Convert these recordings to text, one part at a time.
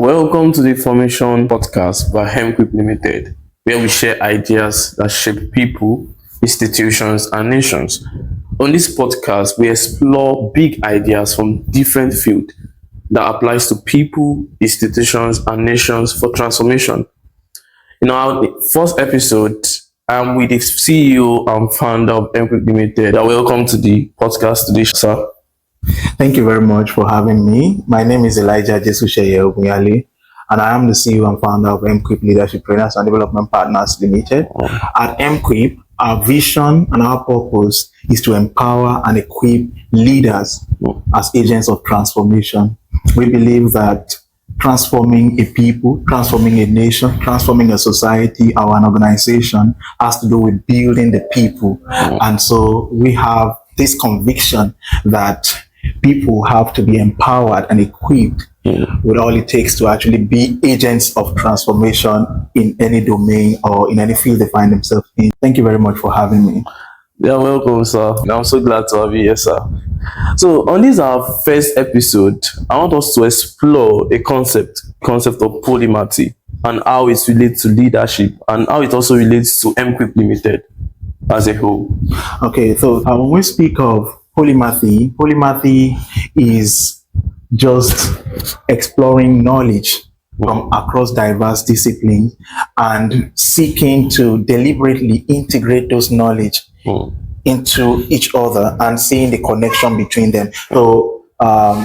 Welcome to the Formation Podcast by EmQuip Limited, where we share ideas that shape people, institutions, and nations. On this podcast, we explore big ideas from different fields that applies to people, institutions, and nations for transformation. In our first episode, I'm with the CEO and founder of EmQuip Limited. Welcome to the podcast today, sir. Thank you very much for having me. My name is Jesuseye Ogunyale, and I am the CEO and founder of EmQuip Leadership Trainers and Development Partners Limited. At EmQuip, our vision and our purpose is to empower and equip leaders as agents of transformation. We believe that transforming a people, transforming a nation, transforming a society or an organization has to do with building the people. And so we have this conviction that people have to be empowered and equipped with all it takes to actually be agents of transformation in any domain or in any field they find themselves in. Thank you very much for having me. You're welcome, sir. I'm so glad to have you here, sir. So on this our first episode, I want us to explore a concept of polymathy and how it relates to leadership and how it also relates to EmQuip Limited as a whole. Okay, so when we speak of polymathy is just exploring knowledge from across diverse disciplines and seeking to deliberately integrate those knowledge into each other and seeing the connection between them. So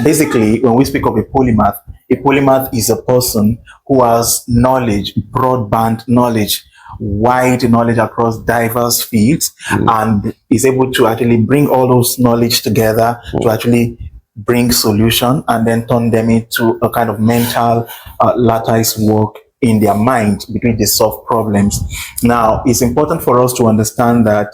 basically, when we speak of a polymath is a person who has knowledge, broadband knowledge, wide knowledge across diverse fields, and is able to actually bring all those knowledge together to actually bring solution and then turn them into a kind of mental lattice work in their mind between the solve problems. Now, it's important for us to understand that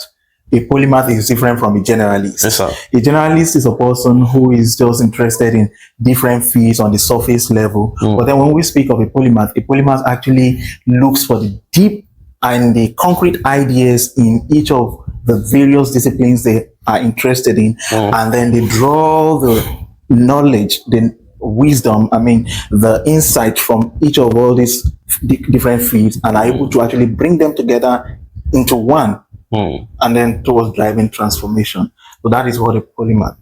a polymath is different from a generalist. Yes, sir. A generalist is a person who is just interested in different fields on the surface level. But then when we speak of a polymath actually looks for the deep and the concrete ideas in each of the various disciplines they are interested in, and then they draw the knowledge, the wisdom, the insight from each of all these different fields and are able to actually bring them together into one and then towards driving transformation. So that is what a polymath.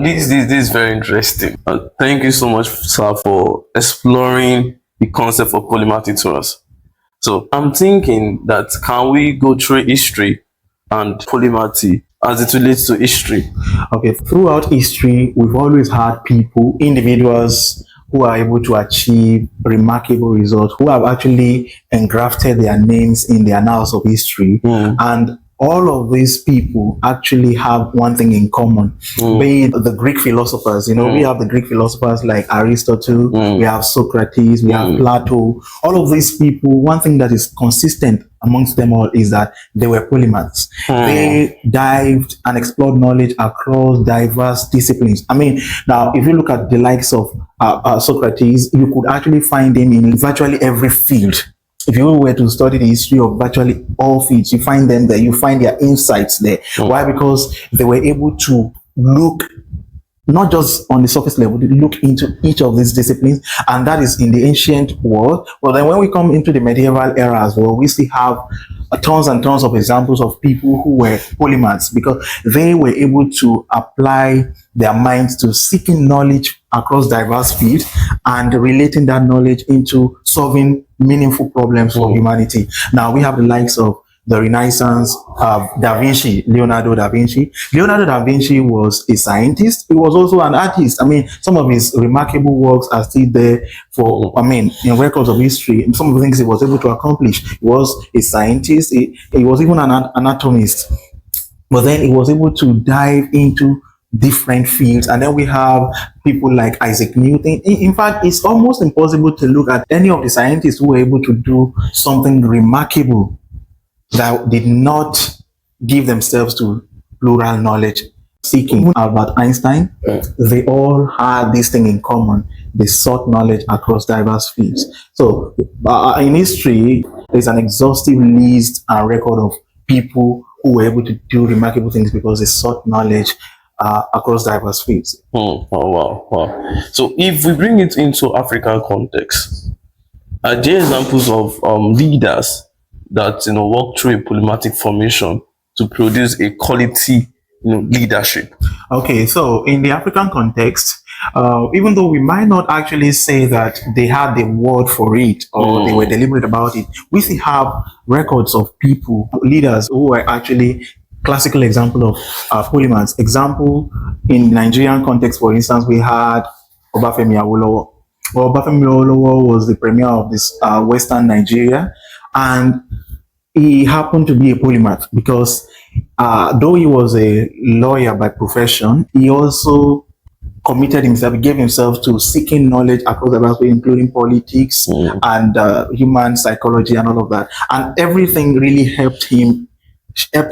This is very interesting. Thank you so much, sir, for exploring the concept of polymathy to us. So I'm thinking that can we go through history and polymathy as it relates to history? Okay, throughout history, we've always had people, individuals who are able to achieve remarkable results, who have actually engrafted their names in the annals of history. And all of these people actually have one thing in common, be it the Greek philosophers. We have the Greek philosophers like Aristotle, we have Socrates, we have Plato. All of these people, one thing that is consistent amongst them all is that they were polymaths. They dived and explored knowledge across diverse disciplines. Now, if you look at the likes of Socrates, you could actually find him in virtually every field. If you were to study the history of virtually all fields, you find them there, you find their insights there. Why? Because they were able to look not just on the surface level, they look into each of these disciplines, and that is in the ancient world. Well, then when we come into the medieval era as well, we still have tons and tons of examples of people who were polymaths because they were able to apply their minds to seeking knowledge across diverse fields and relating that knowledge into solving meaningful problems for humanity. Now, we have the likes of the Renaissance, Leonardo da Vinci. Leonardo da Vinci was a scientist. He was also an artist. Some of his remarkable works are still there in records of history. And some of the things he was able to accomplish. He was a scientist. He was even an anatomist. But then he was able to dive into different fields. And then we have people like Isaac Newton. In fact, it's almost impossible to look at any of the scientists who were able to do something remarkable that did not give themselves to plural knowledge seeking. Albert Einstein, they all had this thing in common. They sought knowledge across diverse fields. So in history, there's an exhaustive list and record of people who were able to do remarkable things because they sought knowledge across diverse fields. Oh, wow, wow. So if we bring it into African context, are there examples of leaders that work through a polymatic formation to produce a quality leadership? Okay, so in the African context, even though we might not actually say that they had the word for it or they were deliberate about it, we still have records of people, leaders who were actually classical example of polymaths. Example, in Nigerian context, for instance, we had Obafemi Awolowo. Well, Obafemi Awolowo was the premier of this Western Nigeria, and he happened to be a polymath because though he was a lawyer by profession, he also committed himself, gave himself to seeking knowledge across the vast, including politics and human psychology and all of that. And everything really helped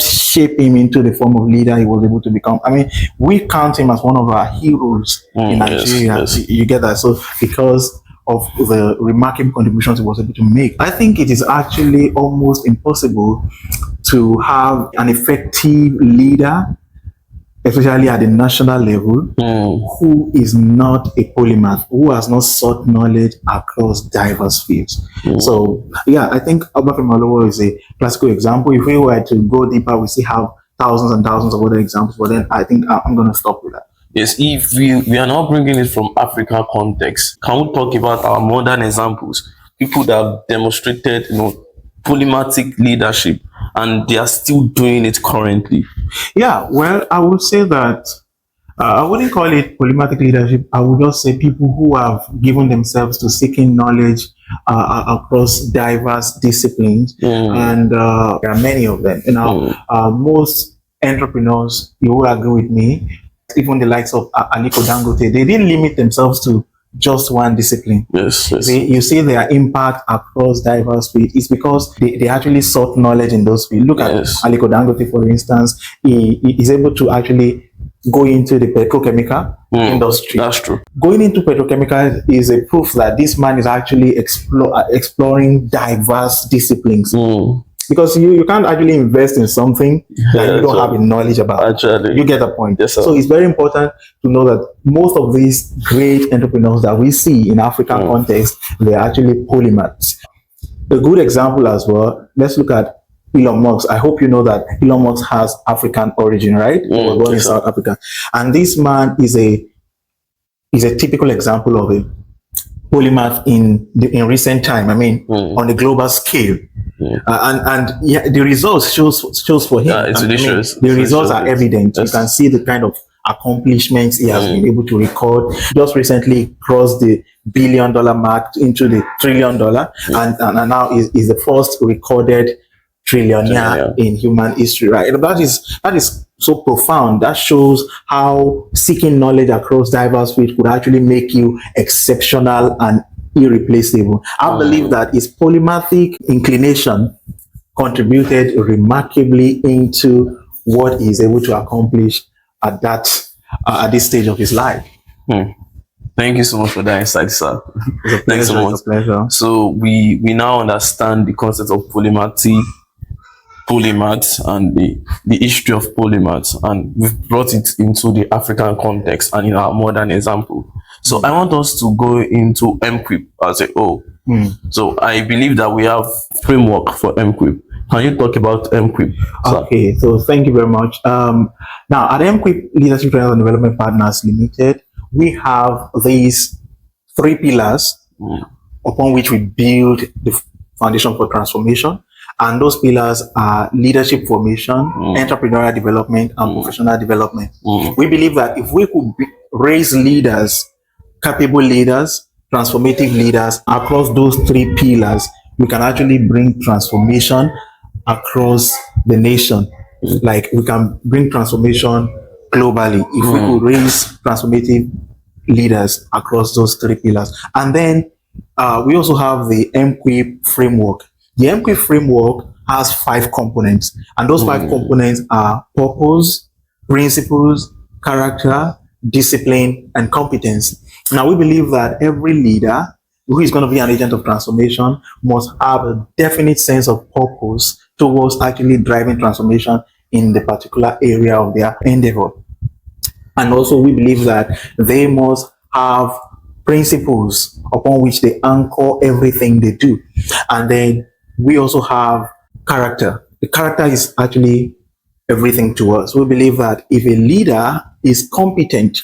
shape him into the form of leader he was able to become. I mean, we count him as one of our heroes in Nigeria. Yes. You get that? So because of the remarkable contributions he was able to make, I think it is actually almost impossible to have an effective leader, especially at the national level, who is not a polymath, who has not sought knowledge across diverse fields. So, yeah, I think Obafemi Awolowo is a classical example. If we were to go deeper, we still have thousands and thousands of other examples, but then I think I'm going to stop with that. Yes, if we are now bringing it from African context, can we talk about our modern examples? People that have demonstrated, polymatic leadership, and they are still doing it currently. Yeah, well, I would say that I wouldn't call it polymatic leadership. I would just say people who have given themselves to seeking knowledge across diverse disciplines, and there are many of them. Most entrepreneurs, you will agree with me, even the likes of Aliko Dangote, they didn't limit themselves to just one discipline. Yes. You see their impact across diverse fields. It's because they actually sought knowledge in those fields. Look at Aliko Dangote, for instance. He is able to actually go into the petrochemical industry. That's true. Going into petrochemical is a proof that this man is actually exploring diverse disciplines. Because you can't actually invest in something that you don't have the knowledge about. Actually, you get the point. Yes, so it's very important to know that most of these great entrepreneurs that we see in African context, they're actually polymaths. A good example as well, let's look at Elon Musk. I hope you know that Elon Musk has African origin, right? He was born in South Africa. And this man is a typical example of a polymath in recent time. I mean, on the global scale. The results shows for him. The results are evident. You can see the kind of accomplishments he has been able to record. Just recently crossed the $1 billion mark into the $1 trillion, and now is the first recorded trillionaire in human history. Right? That is so profound. That shows how seeking knowledge across diverse fields could actually make you exceptional and irreplaceable. I believe that his polymathic inclination contributed remarkably into what he is able to accomplish at this stage of his life. Thank you so much for that insight, sir. Thanks so much. It's a pleasure. So we now understand the concept of polymaths and the history of polymaths, and we've brought it into the African context and in our modern example. So I want us to go into EmQuip as a whole. So I believe that we have framework for EmQuip. Can you talk about EmQuip? Okay, so thank you very much. Now at EmQuip Leadership Training and Development Partners Limited, we have these 3 pillars upon which we build the foundation for transformation. And those pillars are leadership formation, entrepreneurial development, and professional development. We believe that if we could raise leaders, capable leaders, transformative leaders across those 3 pillars, we can actually bring transformation across the nation. Like we can bring transformation globally if we could raise transformative leaders across those 3 pillars. And then we also have the EmQuip framework. The EmQuip framework has 5 components, and those 5 components are purpose, principles, character, discipline, and competence. Now, we believe that every leader who is going to be an agent of transformation must have a definite sense of purpose towards actually driving transformation in the particular area of their endeavor. And also, we believe that they must have principles upon which they anchor everything they do. And then we also have character. The character is actually everything to us. We believe that if a leader is competent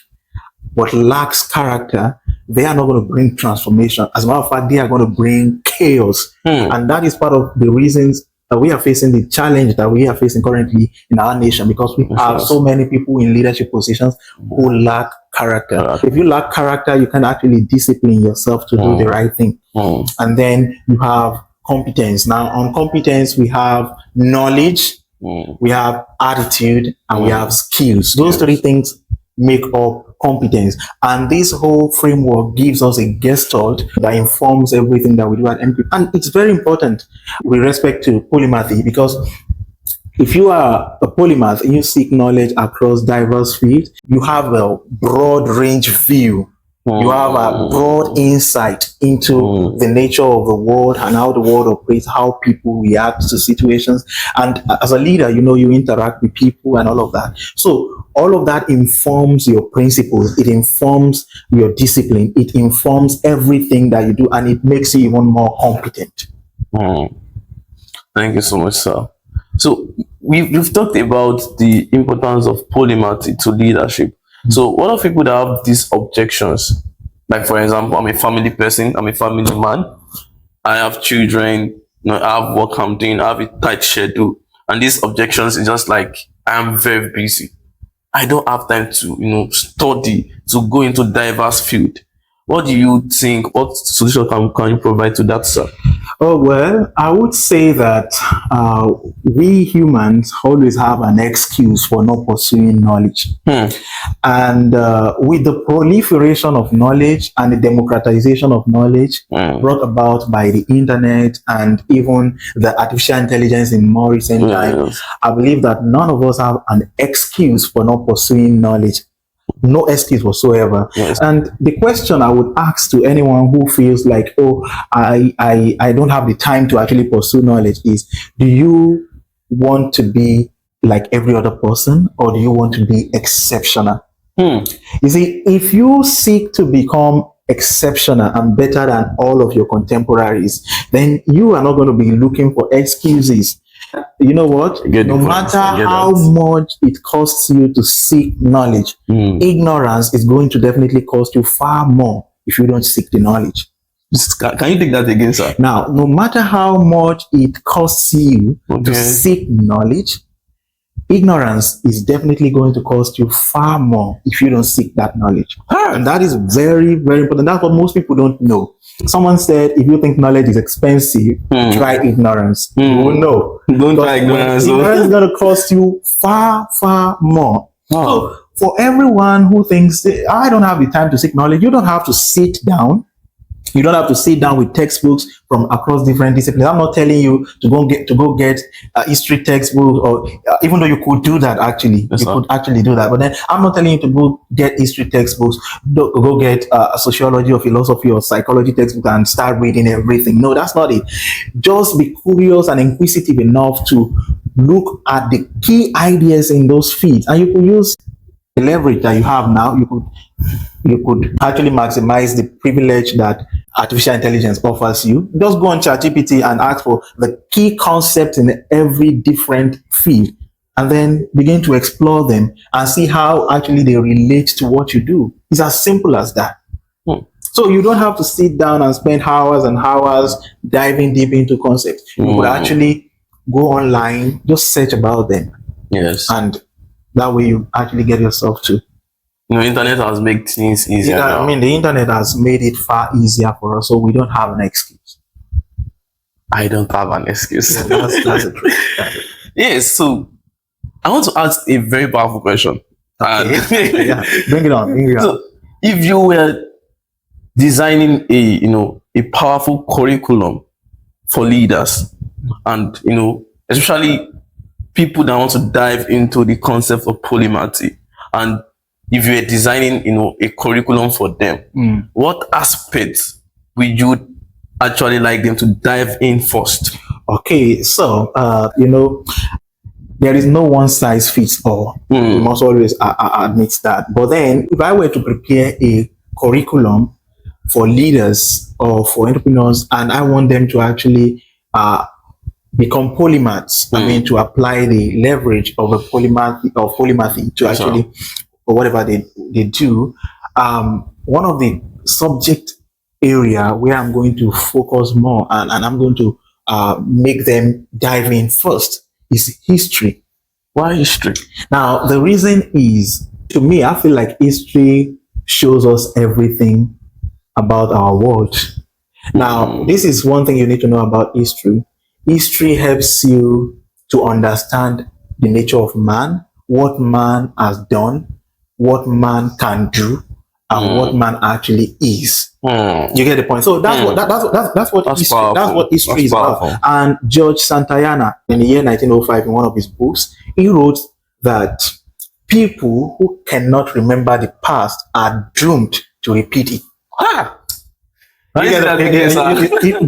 but lacks character, they are not going to bring transformation. As a matter of fact, they are going to bring chaos. And that is part of the reasons that we are facing the challenge that we are facing currently in our nation, because we have so many people in leadership positions who lack character. If you lack character, you can actually discipline yourself to do the right thing. And then you have competence. Now, on competence, we have knowledge, we have attitude, and we have skills. Those three things make up competence. And this whole framework gives us a gestalt that informs everything that we do at EmQuip. And it's very important with respect to polymathy, because if you are a polymath and you seek knowledge across diverse fields, you have a broad range view. You have a broad insight into the nature of the world and how the world operates, how people react to situations. And as a leader, you interact with people and all of that. So all of that informs your principles. It informs your discipline. It informs everything that you do, and it makes you even more competent. Thank you so much, sir. So we've talked about the importance of polymathy to leadership. So what are people that have these objections? Like, for example, I'm a family person, I'm a family man, I have children, I have work I'm doing, I have a tight schedule. And these objections is just like, I am very busy. I don't have time to, study, to go into diverse field. What do you think? What solution can you provide to that, sir? Oh, well, I would say that we humans always have an excuse for not pursuing knowledge. And with the proliferation of knowledge and the democratization of knowledge brought about by the internet and even the artificial intelligence in more recent times, I believe that none of us have an excuse for not pursuing knowledge. No excuse whatsoever. And the question I would ask to anyone who feels like, I don't have the time to actually pursue knowledge is, do you want to be like every other person, or do you want to be exceptional? You see, if you seek to become exceptional and better than all of your contemporaries, then you are not going to be looking for excuses. You know what? No matter how much it costs you to seek knowledge, ignorance is going to definitely cost you far more if you don't seek the knowledge. Can you take that again, sir? Now, no matter how much it costs you to seek knowledge, ignorance is definitely going to cost you far more if you don't seek that knowledge. And that is very, very important. That's what most people don't know. Someone said, if you think knowledge is expensive, try ignorance. You will know. Don't try ignorance. Ignorance is going to cost you far, far more. So for everyone who thinks, I don't have the time to seek knowledge, you don't have to sit down. You don't have to sit down with textbooks from across different disciplines. I'm not telling you to go get a history textbook, or even though you could do that actually, could actually do that. But then I'm not telling you to go get history textbooks, go get a sociology or philosophy or psychology textbook and start reading everything. No, that's not it. Just be curious and inquisitive enough to look at the key ideas in those fields, and you could use the leverage that you have now. You could actually maximize the privilege that artificial intelligence offers you. Just go on ChatGPT and ask for the key concepts in every different field, and then begin to explore them and see how actually they relate to what you do. It's as simple as that. So you don't have to sit down and spend hours and hours diving deep into concepts. You could actually go online, just search about them. And that way you actually get yourself to. The internet has made things easier. I mean, the internet has made it far easier for us, so we don't have an excuse. I don't have an excuse. That's the truth. Yes, so I want to ask a very powerful question. Bring it on. So, if you were designing a powerful curriculum for leaders, and especially people that want to dive into the concept of polymathy, and if you were designing, a curriculum for them, what aspects would you actually like them to dive in first? Okay, so, the there is no one size fits all. We must always admit that. But then, if I were to prepare a curriculum for leaders or for entrepreneurs, and I want them to actually become polymaths, I mean, to apply the leverage of a polymathy to actually, or whatever they do, one of the subject area where I'm going to focus more and I'm going to make them dive in first is history. Why history? Now, the reason is, to me, I feel like history shows us everything about our world. Now, this is one thing you need to know about history. History helps you to understand the nature of man, what man has done, what man can do, and what man actually is. You get the point. So that's what history is about. And George Santayana, in the year 1905, in one of his books, he wrote that people who cannot remember the past are doomed to repeat it.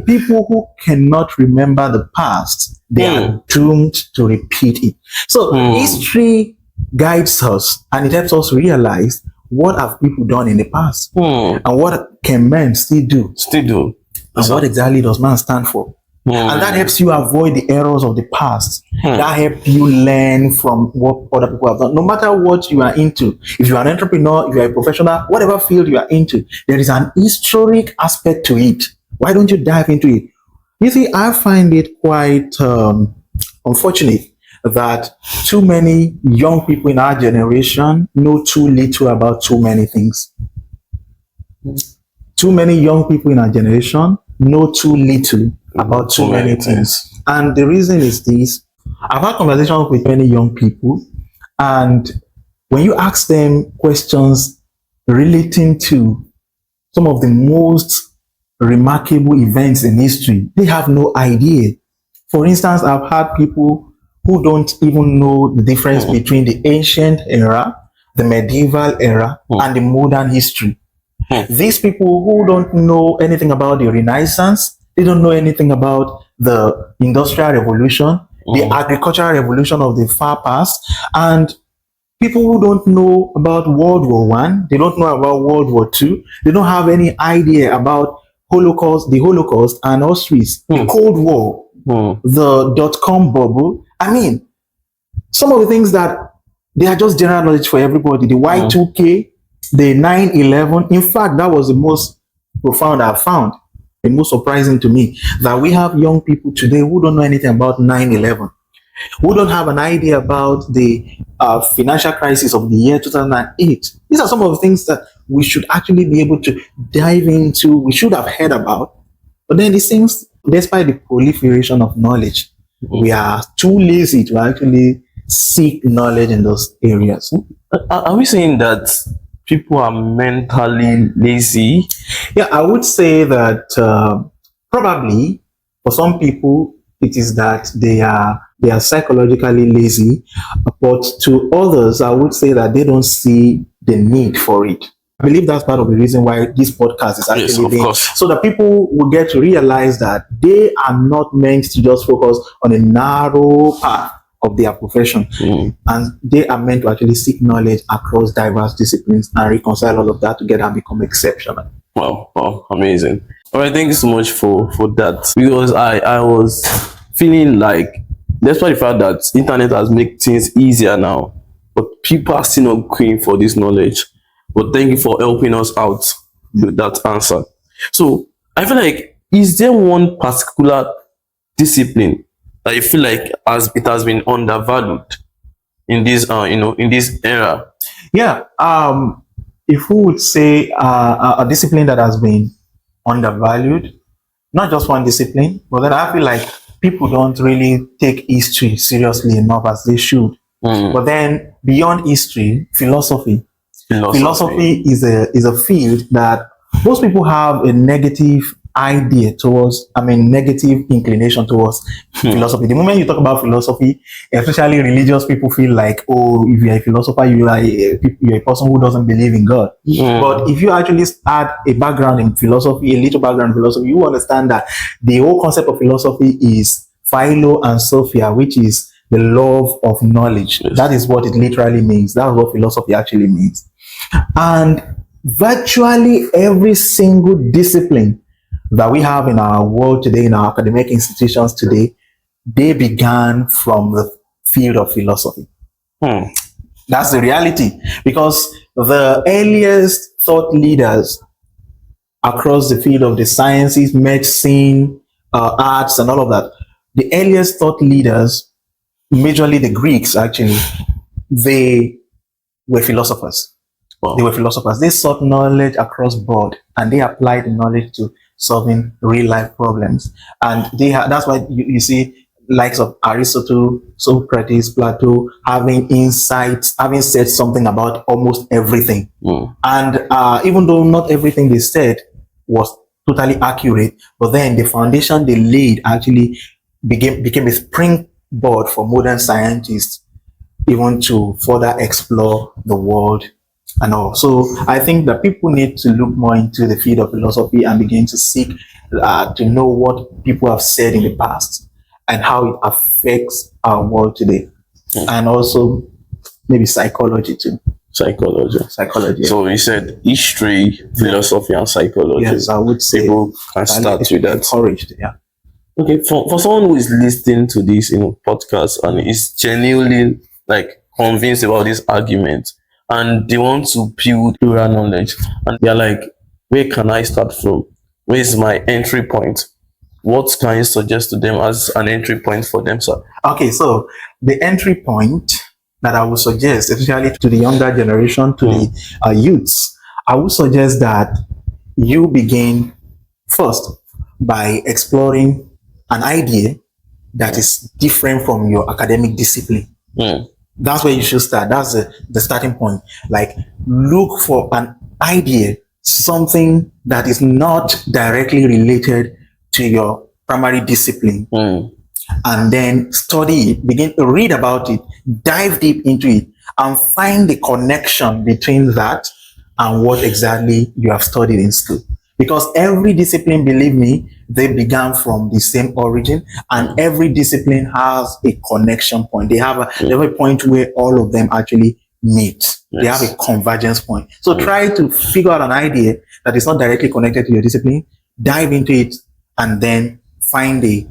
People who cannot remember the past, they are doomed to repeat it. So history guides us and it helps us realize what have people done in the past and what can men still do. And what exactly does man stand for? And that helps you avoid the errors of the past. That helps you learn from what other people have done. No matter what you are into, if you are an entrepreneur, if you are a professional, whatever field you are into, there is an historic aspect to it. Why don't you dive into it? You see, I find it quite unfortunate that too many young people in our generation know too little about too many things. Too many young people in our generation know too little about too many things. And the reason is this. I've had conversations with many young people, and when you ask them questions relating to some of the most remarkable events in history, they have no idea. For instance, I've had people who don't even know the difference between the ancient era, the medieval era, and the modern history. These people who don't know anything about the Renaissance, they don't know anything about the Industrial Revolution, the Agricultural Revolution of the far past, and people who don't know about World War One, they don't know about World War Two, they don't have any idea about the Holocaust and Auschwitz, the Cold War, the dot-com bubble. I mean, some of the things that they are just general knowledge for everybody. The Y2K, the 9/11. In fact, that was the most profound I've found, the most surprising to me, that we have young people today who don't know anything about 9/11, who don't have an idea about the financial crisis of the year 2008. These are some of the things that we should actually be able to dive into, we should have heard about. But then it seems, despite the proliferation of knowledge, we are too lazy to actually seek knowledge in those areas. Are we saying that people are mentally lazy? Yeah, I would say that probably for some people it is that they are psychologically lazy, but to others I would say that they don't see the need for it. I believe that's part of the reason why this podcast is actually being, so that people will get to realize that they are not meant to just focus on a narrow path of their profession, and they are meant to actually seek knowledge across diverse disciplines and reconcile all of that together and become exceptional. Wow, amazing. All right, thank you so much for that, because I was feeling like, despite the fact that internet has made things easier now, but people are still not going for this knowledge. But thank you for helping us out with that answer. So I feel like, is there one particular discipline that you feel like it has been undervalued in this in this era? Yeah. If we would say a discipline that has been undervalued, not just one discipline, but then I feel like people don't really take history seriously enough as they should. But then beyond history, philosophy is a field that most people have a negative idea towards, negative inclination towards philosophy. The moment you talk about philosophy, especially religious people, feel like, oh, if you're a philosopher, you're a person who doesn't believe in God. But if you actually add a background in philosophy, a little background in philosophy, you understand that the whole concept of philosophy is philo and sophia, which is the love of knowledge. Yes. That is what it literally means. That's what philosophy actually means. And virtually every single discipline that we have in our world today, in our academic institutions today, they began from the field of philosophy. That's the reality, because the earliest thought leaders across the field of the sciences, medicine, arts, and all of that, the earliest thought leaders, majorly the Greeks actually, they were philosophers. Wow. They were philosophers. They sought knowledge across board, and they applied the knowledge to solving real life problems. And that's why you see likes of Aristotle, Socrates, Plato having insights, having said something about almost everything. And even though not everything they said was totally accurate, but then the foundation they laid actually became a springboard for modern scientists even to further explore the world and all. So I think that people need to look more into the field of philosophy and begin to seek to know what people have said in the past and how it affects our world today. And also maybe psychology too. Psychology. Yeah. So you said history, philosophy, and psychology. Yes, I would say people can start with that. Encouraged, yeah. Okay, for someone who is listening to this, podcast and is genuinely like convinced about this argument, and they want to build plural knowledge, and they're like, where can I start from? Where is my entry point? What can you suggest to them as an entry point for them, sir? Okay, so the entry point that I would suggest, especially to the younger generation, to the youths, I would suggest that you begin first by exploring an idea that is different from your academic discipline. That's where you should start. That's the starting point. Like, look for an idea, something that is not directly related to your primary discipline. And then study it, begin to read about it, dive deep into it, and find the connection between that and what exactly you have studied in school. Because every discipline, believe me, they began from the same origin, and every discipline has a connection point. They have a point where all of them actually meet. Yes. They have a convergence point. So try to figure out an idea that is not directly connected to your discipline, dive into it, and then find a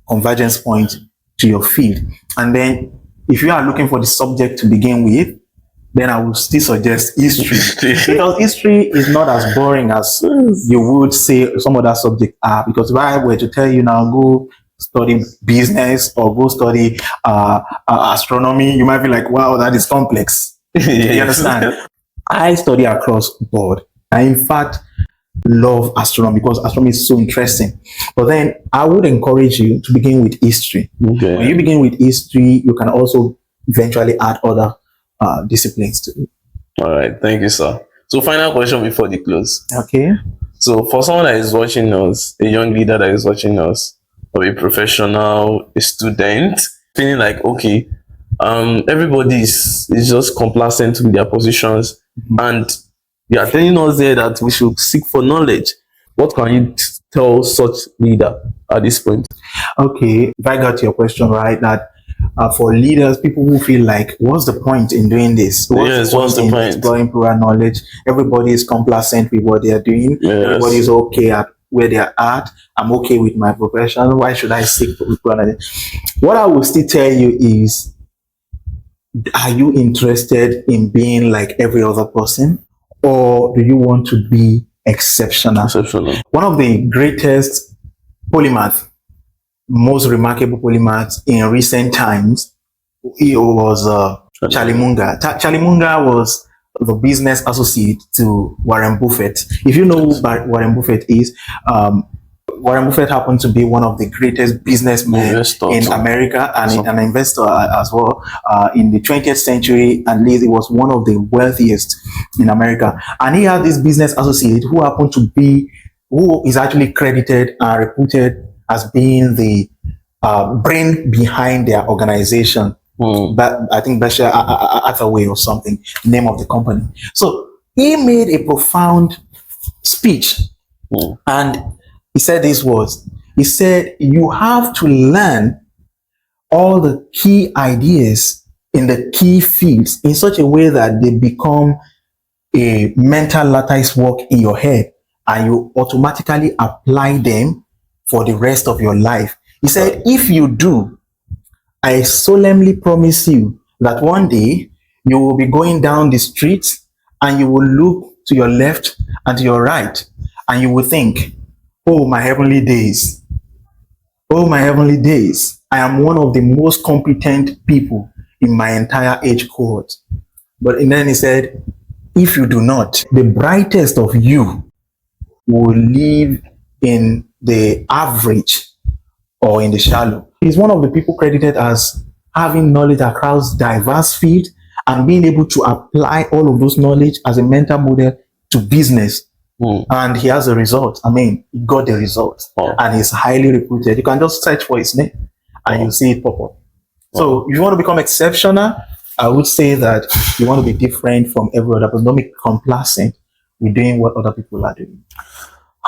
convergence point to your field. And then if you are looking for the subject to begin with, then I would still suggest history. Because history is not as boring as you would say some other subjects are. Because if I were to tell you now, go study business or go study astronomy, you might be like, wow, that is complex. You understand? I study across board. I, in fact, love astronomy because astronomy is so interesting. But then I would encourage you to begin with history. Okay. When you begin with history, you can also eventually add other disciplines to it. All right, thank you, sir. So final question before the close. Okay. So for someone that is watching us, a young leader that is watching us, or a professional, a student, feeling like, okay, everybody is just complacent with their positions, and they are telling us there that we should seek for knowledge. What can you tell such leader at this point? Okay, if I got your question right, that for leaders, people who feel like, what's the point in doing this? What's the point? Exploring plural knowledge. Everybody is complacent with what they are doing. Yes. Everybody is okay at where they are at. I'm okay with my profession. Why should I seek for plural knowledge? What I will still tell you is, are you interested in being like every other person? Or do you want to be exceptional? One of the greatest polymath, most remarkable polymaths in recent times, he was Charlie Munger. Charlie Munger was the business associate to Warren Buffett. If you know who Warren Buffett is, Warren Buffett happened to be one of the greatest businessmen in America and an investor as well. In the 20th century, at least, he was one of the wealthiest in America. And he had this business associate who happened to be, who is actually credited and reputed as being the brain behind their organization. But I think Berkshire Hathaway or something, name of the company. So he made a profound speech, and he said these words. He said, you have to learn all the key ideas in the key fields in such a way that they become a mental lattice work in your head, and you automatically apply them for the rest of your life. He said, if you do, I solemnly promise you that one day you will be going down the street and you will look to your left and to your right and you will think, oh, my heavenly days. Oh, my heavenly days. I am one of the most competent people in my entire age cohort. But then he said, if you do not, the brightest of you will live in the average or in the shallow. He's one of the people credited as having knowledge across diverse fields and being able to apply all of those knowledge as a mental model to business. And he has a result. I mean, he got the result. And he's highly reputed. You can just search for his name and you'll see it pop up. So if you want to become exceptional, I would say that you want to be different from every other person. Don't be complacent with doing what other people are doing.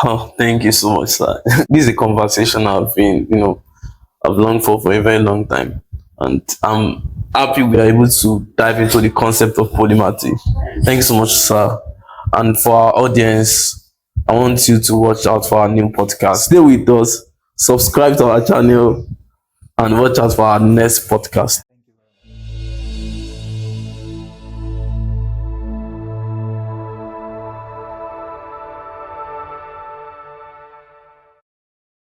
Oh, thank you so much, sir. This is a conversation I've longed for a very long time. And I'm happy we are able to dive into the concept of polymathy. Thank you so much, sir. And for our audience, I want you to watch out for our new podcast. Stay with us, subscribe to our channel, and watch out for our next podcast.